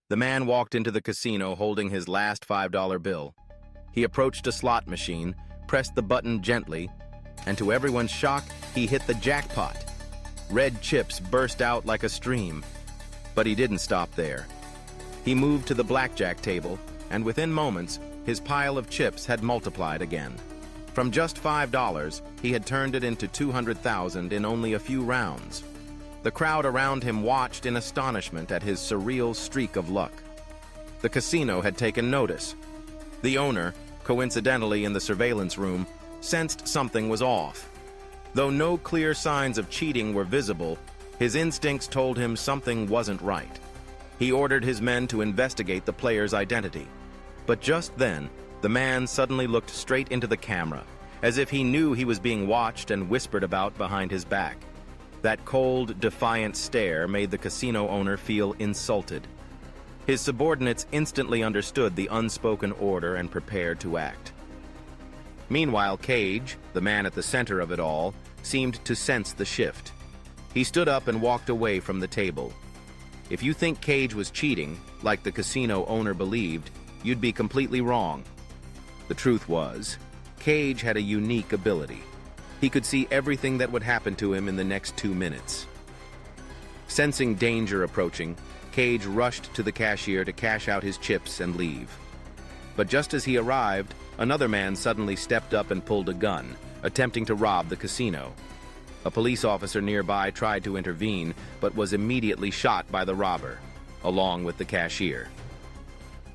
The man walked into the casino holding his last $5 bill. He approached a slot machine, pressed the button gently, and to everyone's shock, he hit the jackpot. Red chips burst out like a stream. But he didn't stop there. He moved to the blackjack table, and within moments, his pile of chips had multiplied again. From just $5, he had turned it into $200,000 in only a few rounds. The crowd around him watched in astonishment at his surreal streak of luck. The casino had taken notice. The owner, coincidentally in the surveillance room, sensed something was off. Though no clear signs of cheating were visible, his instincts told him something wasn't right. He ordered his men to investigate the player's identity. But just then, the man suddenly looked straight into the camera, as if he knew he was being watched and whispered about behind his back. That cold, defiant stare made the casino owner feel insulted. His subordinates instantly understood the unspoken order and prepared to act. Meanwhile, Cage, the man at the center of it all, seemed to sense the shift. He stood up and walked away from the table. If you think Cage was cheating, like the casino owner believed, you'd be completely wrong. The truth was, Cage had a unique ability. He could see everything that would happen to him in the next 2 minutes. Sensing danger approaching, Cage rushed to the cashier to cash out his chips and leave. But just as he arrived, another man suddenly stepped up and pulled a gun, attempting to rob the casino. A police officer nearby tried to intervene, but was immediately shot by the robber, along with the cashier.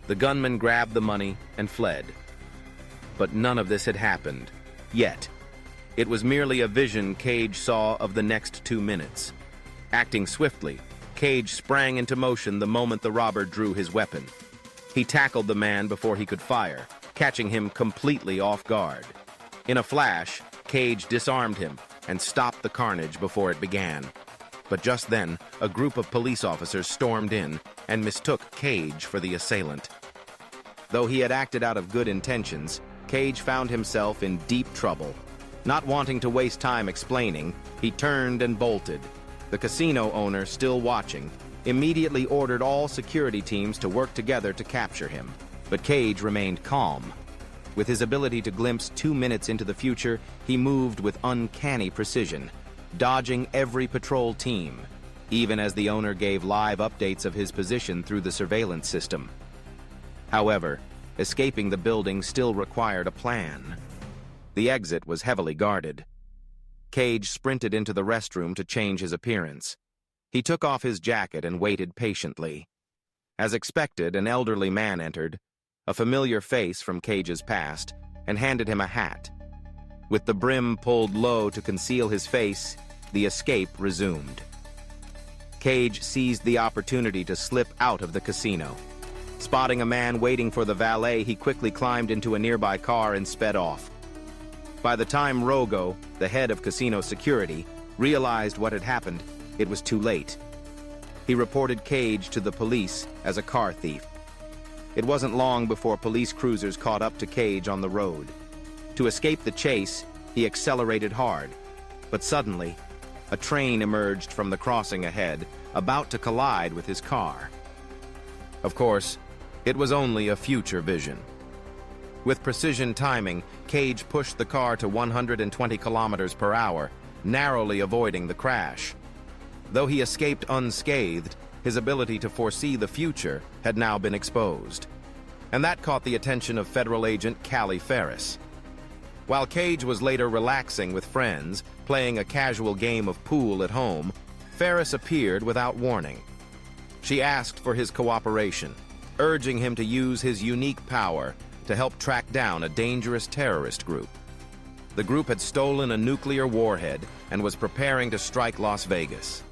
The gunman grabbed the money and fled. But none of this had happened, yet. It was merely a vision Cage saw of the next 2 minutes. Acting swiftly, Cage sprang into motion the moment the robber drew his weapon. He tackled the man before he could fire, catching him completely off guard. In a flash, Cage disarmed him and stopped the carnage before it began. But just then, a group of police officers stormed in and mistook Cage for the assailant. Though he had acted out of good intentions, Cage found himself in deep trouble. Not wanting to waste time explaining, he turned and bolted. The casino owner, still watching, immediately ordered all security teams to work together to capture him. But Cage remained calm. With his ability to glimpse 2 minutes into the future, he moved with uncanny precision, dodging every patrol team, even as the owner gave live updates of his position through the surveillance system. However, escaping the building still required a plan. The exit was heavily guarded. Cage sprinted into the restroom to change his appearance. He took off his jacket and waited patiently. As expected, an elderly man entered, a familiar face from Cage's past, and handed him a hat. With the brim pulled low to conceal his face, the escape resumed. Cage seized the opportunity to slip out of the casino. Spotting a man waiting for the valet, he quickly climbed into a nearby car and sped off. By the time Rogo, the head of casino security, realized what had happened, it was too late. He reported Cage to the police as a car thief. It wasn't long before police cruisers caught up to Cage on the road. To escape the chase, he accelerated hard. But suddenly, a train emerged from the crossing ahead, about to collide with his car. Of course, it was only a future vision. With precision timing, Cage pushed the car to 120 kilometers per hour, narrowly avoiding the crash. Though he escaped unscathed, his ability to foresee the future had now been exposed. And that caught the attention of federal agent Callie Ferris. While Cage was later relaxing with friends, playing a casual game of pool at home, Ferris appeared without warning. She asked for his cooperation, urging him to use his unique power to help track down a dangerous terrorist group. The group had stolen a nuclear warhead and was preparing to strike Las Vegas.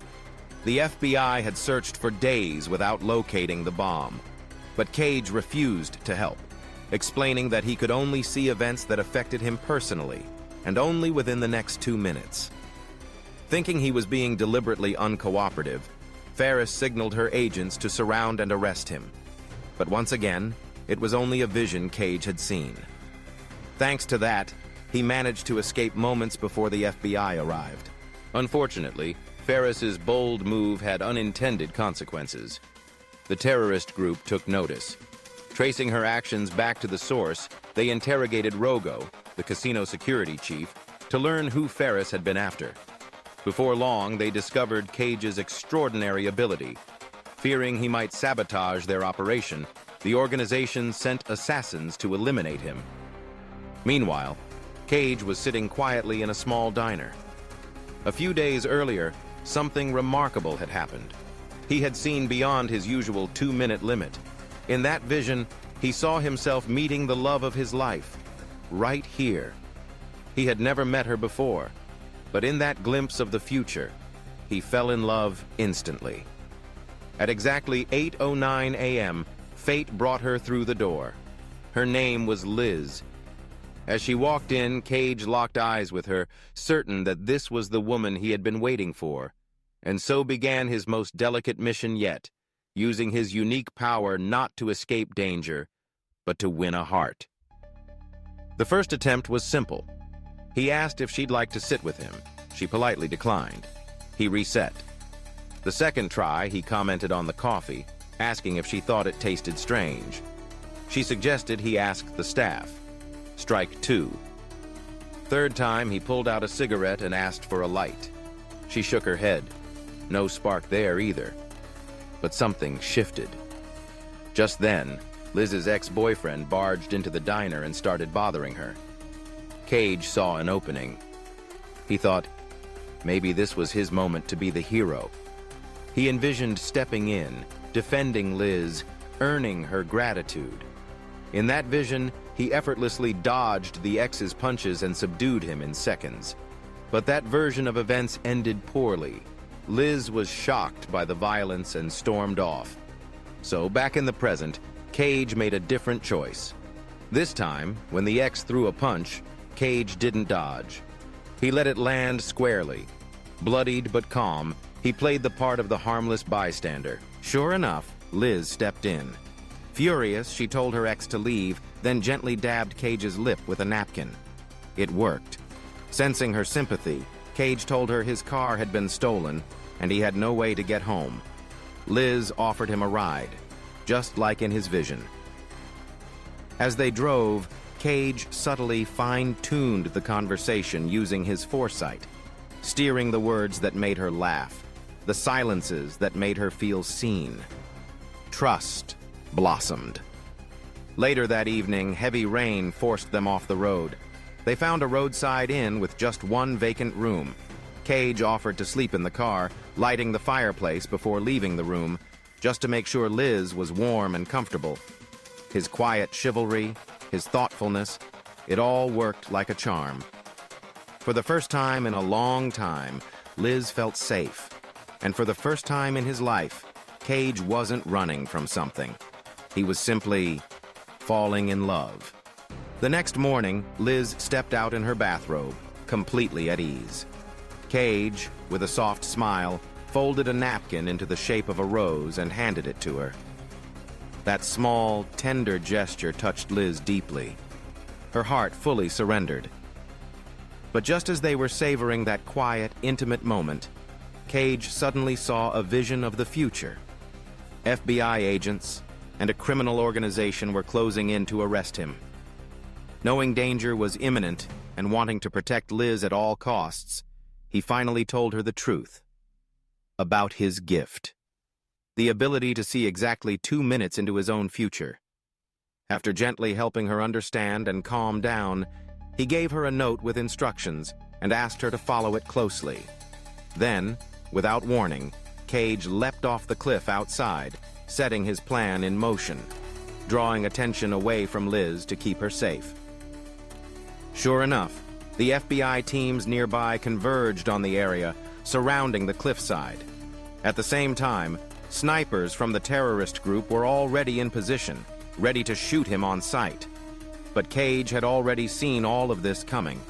The FBI had searched for days without locating the bomb, but Cage refused to help, explaining that he could only see events that affected him personally, and only within the next 2 minutes. Thinking he was being deliberately uncooperative, Ferris signaled her agents to surround and arrest him. But once again, it was only a vision Cage had seen. Thanks to that, he managed to escape moments before the FBI arrived. Unfortunately, Ferris's bold move had unintended consequences. The terrorist group took notice. Tracing her actions back to the source, they interrogated Rogo, the casino security chief, to learn who Ferris had been after. Before long, they discovered Cage's extraordinary ability. Fearing he might sabotage their operation, the organization sent assassins to eliminate him. Meanwhile, Cage was sitting quietly in a small diner. A few days earlier, something remarkable had happened. He had seen beyond his usual 2-minute limit. In that vision, he saw himself meeting the love of his life, right here. He had never met her before, but in that glimpse of the future, he fell in love instantly. At exactly 8:09 a.m., fate brought her through the door. Her name was Liz. As she walked in, Cage locked eyes with her, certain that this was the woman he had been waiting for. And so began his most delicate mission yet, using his unique power not to escape danger, but to win a heart. The first attempt was simple. He asked if she'd like to sit with him. She politely declined. He reset. The second try, he commented on the coffee, asking if she thought it tasted strange. She suggested he ask the staff. Strike 2. Third time, he pulled out a cigarette and asked for a light. She shook her head. No spark there either. But something shifted. Just then, Liz's ex-boyfriend barged into the diner and started bothering her. Cage saw an opening. He thought, maybe this was his moment to be the hero. He envisioned stepping in, defending Liz, earning her gratitude. In that vision, he effortlessly dodged the ex's punches and subdued him in seconds. But that version of events ended poorly. Liz was shocked by the violence and stormed off. So, back in the present, Cage made a different choice. This time, when the ex threw a punch, Cage didn't dodge. He let it land squarely. Bloodied but calm, he played the part of the harmless bystander. Sure enough, Liz stepped in. Furious, she told her ex to leave, then gently dabbed Cage's lip with a napkin. It worked. Sensing her sympathy, Cage told her his car had been stolen and he had no way to get home. Liz offered him a ride, just like in his vision. As they drove, Cage subtly fine-tuned the conversation using his foresight, steering the words that made her laugh, the silences that made her feel seen. Trust blossomed. Later that evening, heavy rain forced them off the road. They found a roadside inn with just one vacant room. Cage offered to sleep in the car, lighting the fireplace before leaving the room, just to make sure Liz was warm and comfortable. His quiet chivalry, his thoughtfulness, it all worked like a charm. For the first time in a long time, Liz felt safe. And for the first time in his life, Cage wasn't running from something. He was simply falling in love. The next morning, Liz stepped out in her bathrobe, completely at ease. Cage, with a soft smile, folded a napkin into the shape of a rose and handed it to her. That small, tender gesture touched Liz deeply. Her heart fully surrendered. But just as they were savoring that quiet, intimate moment, Cage suddenly saw a vision of the future. FBI agents and a criminal organization were closing in to arrest him. Knowing danger was imminent and wanting to protect Liz at all costs, he finally told her the truth about his gift, the ability to see exactly 2 minutes into his own future. After gently helping her understand and calm down, he gave her a note with instructions and asked her to follow it closely. Then, without warning, Cage leapt off the cliff outside, setting his plan in motion, drawing attention away from Liz to keep her safe. Sure enough, the FBI teams nearby converged on the area, surrounding the cliffside. At the same time, snipers from the terrorist group were already in position, ready to shoot him on sight. But Cage had already seen all of this coming.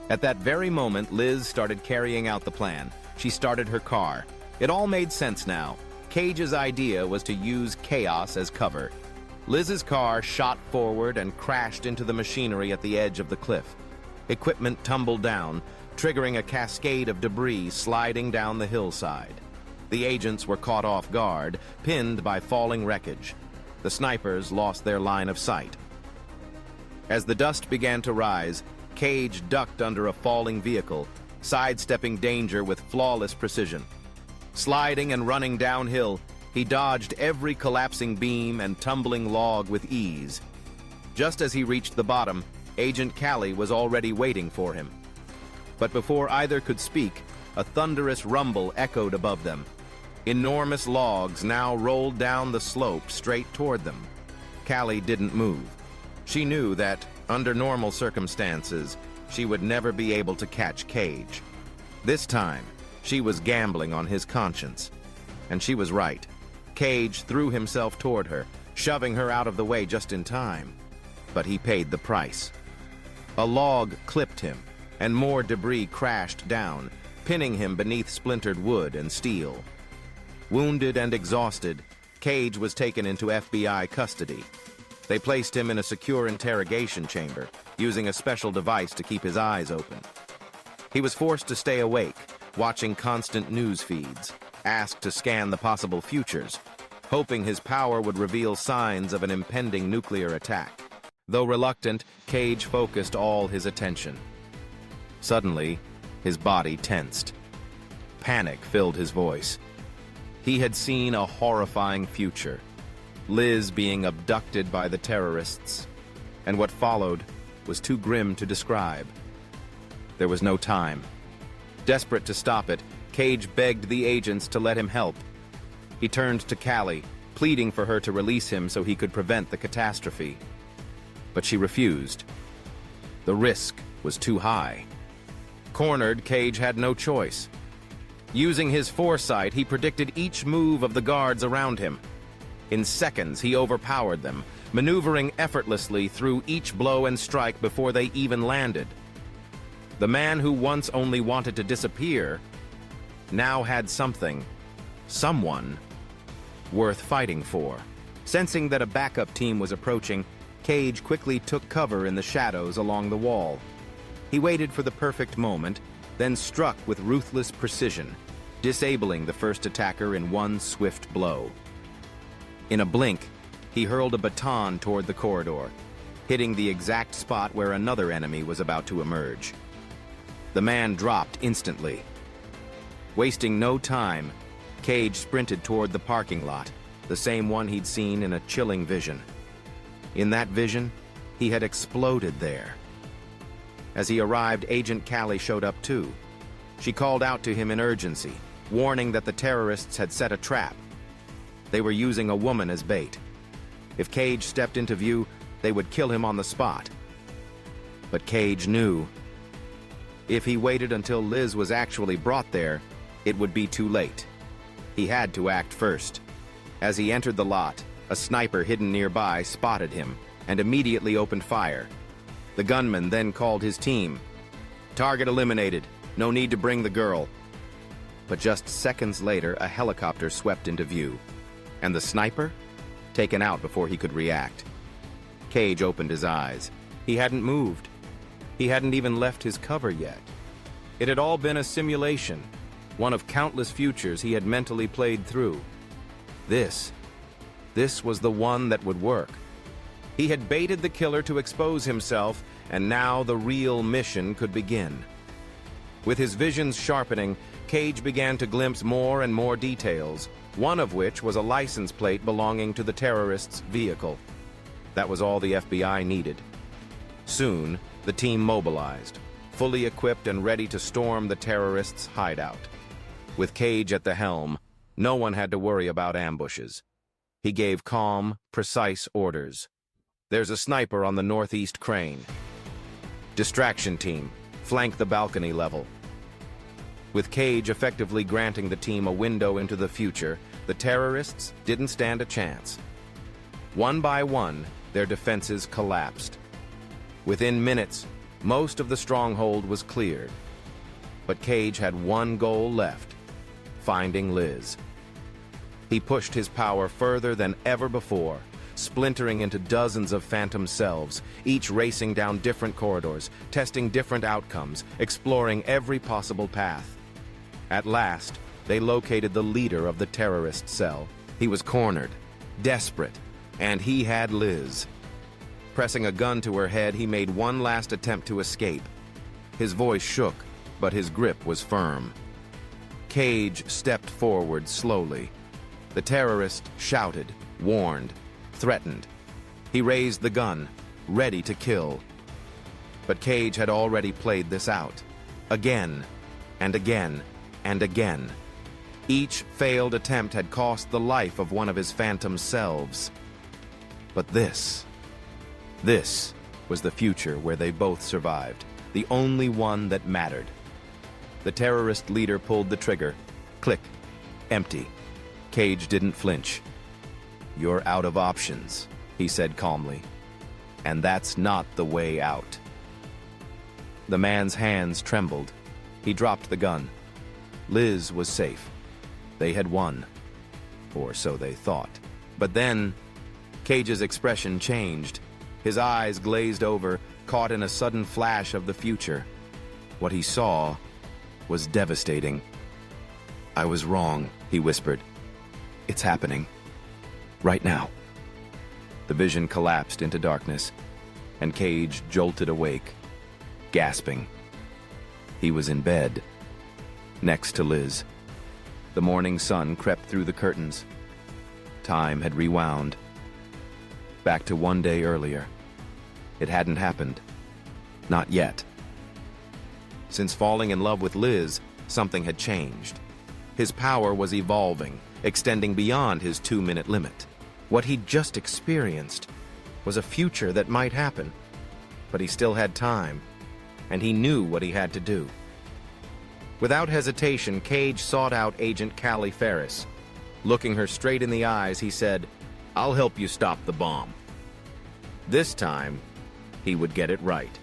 At that very moment, Liz started carrying out the plan. She started her car. It all made sense now. Cage's idea was to use chaos as cover. Liz's car shot forward and crashed into the machinery at the edge of the cliff. Equipment tumbled down, triggering a cascade of debris sliding down the hillside. The agents were caught off guard, pinned by falling wreckage. The snipers lost their line of sight. As the dust began to rise, Cage ducked under a falling vehicle, sidestepping danger with flawless precision. Sliding and running downhill, he dodged every collapsing beam and tumbling log with ease. Just as he reached the bottom, Agent Callie was already waiting for him. But before either could speak, a thunderous rumble echoed above them. Enormous logs now rolled down the slope straight toward them. Callie didn't move. She knew that, under normal circumstances, she would never be able to catch Cage. This time, she was gambling on his conscience. And she was right. Cage threw himself toward her, shoving her out of the way just in time. But he paid the price. A log clipped him, and more debris crashed down, pinning him beneath splintered wood and steel. Wounded and exhausted, Cage was taken into FBI custody. They placed him in a secure interrogation chamber, using a special device to keep his eyes open. He was forced to stay awake, watching constant news feeds, asked to scan the possible futures, hoping his power would reveal signs of an impending nuclear attack. Though reluctant, Cage focused all his attention. Suddenly, his body tensed. Panic filled his voice. He had seen a horrifying future. Liz being abducted by the terrorists, and what followed was too grim to describe. There was no time. Desperate to stop it, Cage begged the agents to let him help. He turned to Callie, pleading for her to release him so he could prevent the catastrophe. But she refused. The risk was too high. Cornered, Cage had no choice. Using his foresight, he predicted each move of the guards around him. In seconds, he overpowered them, maneuvering effortlessly through each blow and strike before they even landed. The man who once only wanted to disappear now had someone, worth fighting for. Sensing that a backup team was approaching, Cage quickly took cover in the shadows along the wall. He waited for the perfect moment, then struck with ruthless precision, disabling the first attacker in one swift blow. In a blink, he hurled a baton toward the corridor, hitting the exact spot where another enemy was about to emerge. The man dropped instantly. Wasting no time, Cage sprinted toward the parking lot, the same one he'd seen in a chilling vision. In that vision, he had exploded there. As he arrived, Agent Callie showed up too. She called out to him in urgency, warning that the terrorists had set a trap. They were using a woman as bait. If Cage stepped into view, they would kill him on the spot. But Cage knew. If he waited until Liz was actually brought there, it would be too late. He had to act first. As he entered the lot, a sniper hidden nearby spotted him and immediately opened fire. The gunman then called his team. Target eliminated. No need to bring the girl. But just seconds later, a helicopter swept into view. And the sniper? Taken out before he could react. Cage opened his eyes. He hadn't moved. He hadn't even left his cover yet. It had all been a simulation, one of countless futures he had mentally played through. This was the one that would work. He had baited the killer to expose himself, and now the real mission could begin. With his visions sharpening, Cage began to glimpse more and more details, one of which was a license plate belonging to the terrorists' vehicle. That was all the FBI needed. Soon, the team mobilized, fully equipped and ready to storm the terrorists' hideout. With Cage at the helm, no one had to worry about ambushes. He gave calm, precise orders. There's a sniper on the northeast crane. Distraction team, flank the balcony level. With Cage effectively granting the team a window into the future, the terrorists didn't stand a chance. One by one, their defenses collapsed. Within minutes, most of the stronghold was cleared. But Cage had one goal left: finding Liz. He pushed his power further than ever before, splintering into dozens of phantom selves, each racing down different corridors, testing different outcomes, exploring every possible path. At last, They located the leader of the terrorist cell. He was cornered, desperate, and he had Liz. Pressing a gun to her head, he made one last attempt to escape. His voice shook, but his grip was firm. Cage stepped forward slowly. The terrorist shouted, warned, threatened. He raised the gun, ready to kill. But Cage had already played this out. Again, and again, and again. Each failed attempt had cost the life of one of his phantom selves. But this was the future where they both survived, the only one that mattered. The terrorist leader pulled the trigger. Click. Empty. Cage didn't flinch. "You're out of options," he said calmly. "And that's not the way out." The man's hands trembled. He dropped the gun. Liz was safe. They had won. Or so they thought. But then, Cage's expression changed. His eyes glazed over, caught in a sudden flash of the future. What he saw was devastating. "I was wrong," he whispered. "It's happening. Right now." The vision collapsed into darkness, and Cage jolted awake, gasping. He was in bed, next to Liz. The morning sun crept through the curtains. Time had rewound. Back to one day earlier. It hadn't happened. Not yet. Since falling in love with Liz, something had changed. His power was evolving, extending beyond his 2-minute limit. What he'd just experienced was a future that might happen, but he still had time, and he knew what he had to do. Without hesitation, Cage sought out Agent Callie Ferris. Looking her straight in the eyes, he said, "I'll help you stop the bomb." This time, he would get it right.